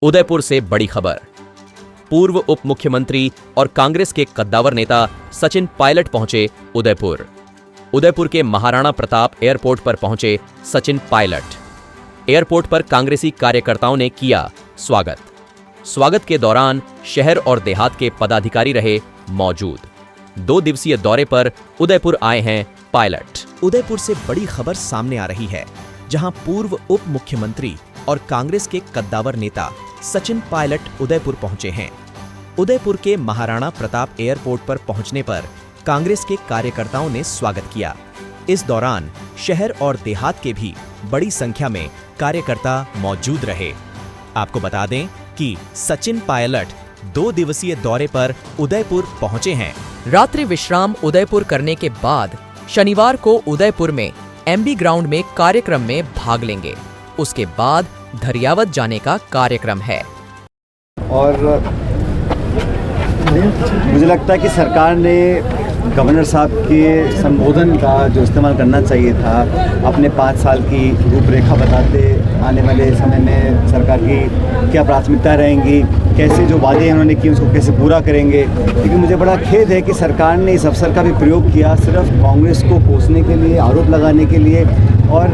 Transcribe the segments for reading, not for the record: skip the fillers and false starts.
उदयपुर से बड़ी खबर। पूर्व उप मुख्यमंत्री और कांग्रेस के कद्दावर नेता सचिन पायलट पहुंचे उदयपुर। उदयपुर के महाराणा प्रताप एयरपोर्ट पर पहुंचे सचिन पायलट। एयरपोर्ट पर कांग्रेसी कार्यकर्ताओं ने किया स्वागत। स्वागत के दौरान शहर और देहात के पदाधिकारी रहे मौजूद। 2 दिवसीय दौरे पर उदयपुर आए हैं पायलट। उदयपुर से बड़ी खबर सामने आ रही है, जहां पूर्व उप मुख्यमंत्री और कांग्रेस के कद्दावर नेता सचिन पायलट उदयपुर पहुंचे हैं। उदयपुर के महाराणा प्रताप एयरपोर्ट पर पहुंचने पर कांग्रेस के कार्यकर्ताओं ने स्वागत किया। इस दौरान शहर और देहात के भी बड़ी संख्या में कार्यकर्ता मौजूद रहे। आपको बता दें कि सचिन पायलट 2 दिवसीय दौरे पर उदयपुर पहुंचे हैं। रात्रि विश्राम उदयपुर करने के बाद शनिवार को उदयपुर में एमबी ग्राउंड में कार्यक्रम में भाग लेंगे। उसके बाद धरियावत जाने का कार्यक्रम है। और मुझे लगता है कि सरकार ने गवर्नर साहब के संबोधन का जो इस्तेमाल करना चाहिए था, अपने 5 साल की रूपरेखा बताते आने वाले समय में सरकार की क्या प्राथमिकता रहेंगी, कैसे जो वादे उन्होंने किए उसको कैसे पूरा करेंगे। लेकिन मुझे बड़ा खेद है कि सरकार ने इस अवसर का भी प्रयोग किया सिर्फ कांग्रेस को कोसने के लिए, आरोप लगाने के लिए। और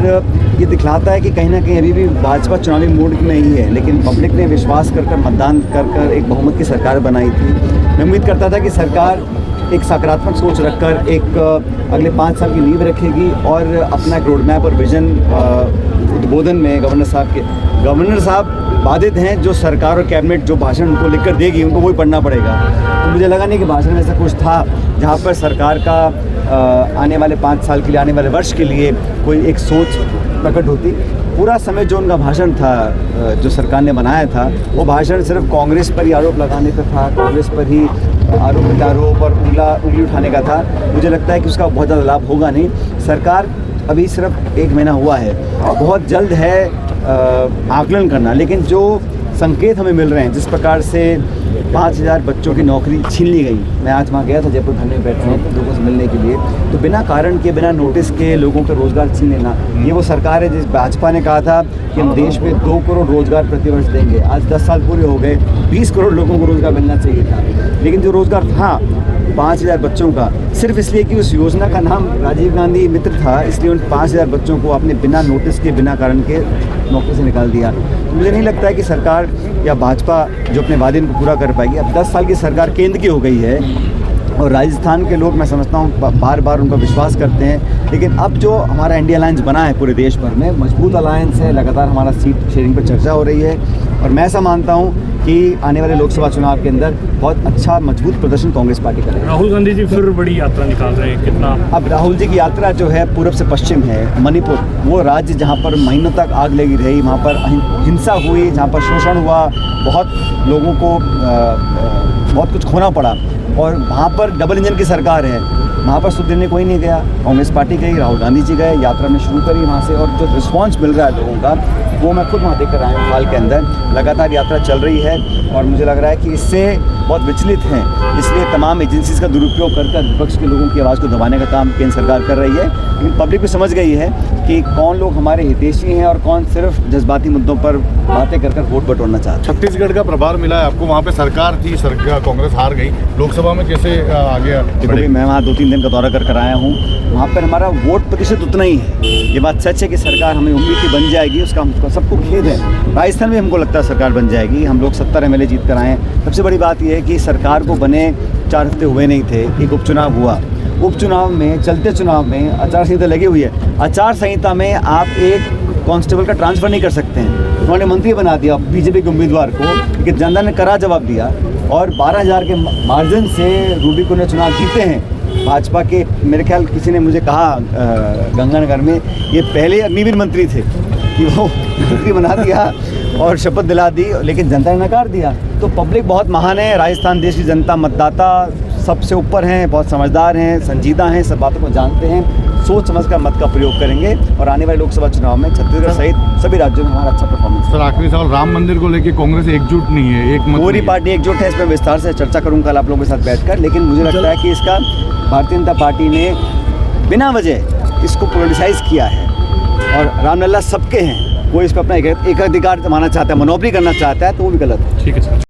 ये दिखलाता है कि कहीं ना कहीं अभी भी भाजपा चुनावी मूड में ही है, लेकिन पब्लिक ने विश्वास कर मतदान कर एक बहुमत की सरकार बनाई थी। मैं उम्मीद करता था कि सरकार एक सकारात्मक सोच रखकर एक अगले 5 साल की नींव रखेगी और अपना एक रोड मैप और विजन उद्बोधन में गवर्नर साहब बाधित हैं। जो सरकार और कैबिनेट जो भाषण उनको लिखकर देगी उनको वही पढ़ना पड़ेगा। तो मुझे लगा नहीं कि भाषण में ऐसा कुछ था जहाँ पर सरकार का आने वाले 5 साल के लिए, आने वाले वर्ष के लिए कोई एक सोच प्रकट होती। पूरा समय जो उनका भाषण था, जो सरकार ने बनाया था, वो भाषण सिर्फ कांग्रेस पर ही आरोप लगाने पर था, कांग्रेस पर ही आरोप प्रत्यारोप और उंगली उठाने का था। मुझे लगता है कि उसका बहुत ज़्यादा लाभ होगा नहीं। सरकार अभी सिर्फ 1 महीना हुआ है, बहुत जल्द है आकलन करना। लेकिन जो संकेत हमें मिल रहे हैं, जिस प्रकार से 5000 बच्चों की नौकरी छीन ली गई। मैं आज वहाँ गया था, जयपुर घर में बैठे हैं लोगों से मिलने के लिए। तो बिना कारण के, बिना नोटिस के लोगों का रोज़गार छीन लेना, ये वो सरकार है जिस भाजपा ने कहा था कि हम देश में 2 करोड़ रोज़गार प्रतिवर्ष देंगे। आज 10 साल पूरे हो गए, 20 करोड़ लोगों को रोज़गार मिलना चाहिए था। लेकिन जो रोज़गार था 5000 बच्चों का, सिर्फ इसलिए कि उस योजना का नाम राजीव गांधी मित्र था, इसलिए उन 5000 बच्चों को आपने बिना नोटिस के, बिना कारण के नौकरी से निकाल दिया। तो मुझे नहीं लगता है कि सरकार या भाजपा जो अपने वादे को पूरा कर पाएगी। अब 10 साल की सरकार केंद्र की हो गई है और राजस्थान के लोग, मैं समझता हूँ, बार बार उनका विश्वास करते हैं। लेकिन अब जो हमारा इंडिया अलायंस बना है पूरे देश भर में, मजबूत अलायंस है, लगातार हमारा सीट शेयरिंग पर चर्चा हो रही है। और मैं ऐसा मानता हूँ कि आने वाले लोकसभा चुनाव के अंदर बहुत अच्छा मजबूत प्रदर्शन कांग्रेस पार्टी करेगी। राहुल गांधी जी फिर बड़ी यात्रा निकाल रहे हैं, कितना? अब राहुल जी की यात्रा जो है पूर्व से पश्चिम है। मणिपुर, वो राज्य जहाँ पर महीनों तक आग लगी रही, वहाँ पर हिंसा हुई, जहाँ पर शोषण हुआ, बहुत लोगों को बहुत कुछ खोना पड़ा। और वहाँ पर डबल इंजन की सरकार है, वहाँ पर सुध देने कोई नहीं गया। कांग्रेस पार्टी गई, राहुल गांधी जी गए, यात्रा में शुरू करी वहाँ से। और जो रिस्पांस मिल रहा है लोगों का, वो मैं खुद वहाँ देख कर आया हूँ। हाल के अंदर लगातार यात्रा चल रही है और मुझे लग रहा है कि इससे बहुत विचलित हैं। इसलिए तमाम एजेंसीज का दुरुपयोग कर विपक्ष के लोगों की आवाज़ को दबाने का काम केंद्र सरकार कर रही है। लेकिन पब्लिक भी समझ गई है कि कौन लोग हमारे हितैषी हैं और कौन सिर्फ जज्बाती मुद्दों पर बातें कर वोट बटोरना चाहते हैं। छत्तीसगढ़ का प्रभार मिला है आपको, वहाँ पे सरकार थी, कांग्रेस हार गई, लोकसभा में कैसे आगे? देखो, मैं वहाँ 2-3 दिन का दौरा कर आया हूँ। वहाँ पर हमारा वोट प्रतिशत उतना ही है। ये बात सच है कि सरकार, हमें उम्मीद थी बन जाएगी, उसका सबको खेद है। राजस्थान में हमको लगता है सरकार बन जाएगी। हम लोग 70 MLA जीत कर आए हैं। सबसे बड़ी बात यह है कि सरकार को बने 4 हफ्ते हुए नहीं थे, एक उपचुनाव हुआ। उपचुनाव में, चलते चुनाव में आचार संहिता लगी हुई है। आचार संहिता में आप एक कांस्टेबल का ट्रांसफ़र नहीं कर सकते हैं। उन्होंने मंत्री बना दिया बीजेपी के उम्मीदवार को, लेकिन जनता ने कड़ा जवाब दिया और 12,000 के मार्जिन से रूबी को ने चुनाव जीते हैं। भाजपा के, मेरे ख्याल किसी ने मुझे कहा गंगानगर में, ये पहले अग्निवीर मंत्री थे कि वो मंत्री बना दिया और शपथ दिला दी, लेकिन जनता ने नकार दिया। तो पब्लिक बहुत महान है। राजस्थान देश की जनता, मतदाता सबसे ऊपर हैं, बहुत समझदार हैं, संजीदा हैं, सब बातों को जानते हैं। सोच समझ कर मत का प्रयोग करेंगे और आने वाले लोकसभा चुनाव में छत्तीसगढ़ सहित सभी राज्यों में हमारा अच्छा परफॉर्मेंस। सर, आखिरी सवाल, राम मंदिर को लेकर कांग्रेस एकजुट नहीं है, पूरी पार्टी एकजुट है। इसमें विस्तार से चर्चा करूँगा कल आप लोगों के साथ बैठकर। लेकिन मुझे लगता है कि इसका भारतीय जनता पार्टी ने बिना वजह इसको पोलराइज किया है और रामलला सबके हैं। कोई इस पर अपना एकाधिकार मानना चाहता है, मनोपली करना चाहता है, तो वो भी गलत है। ठीक है सर।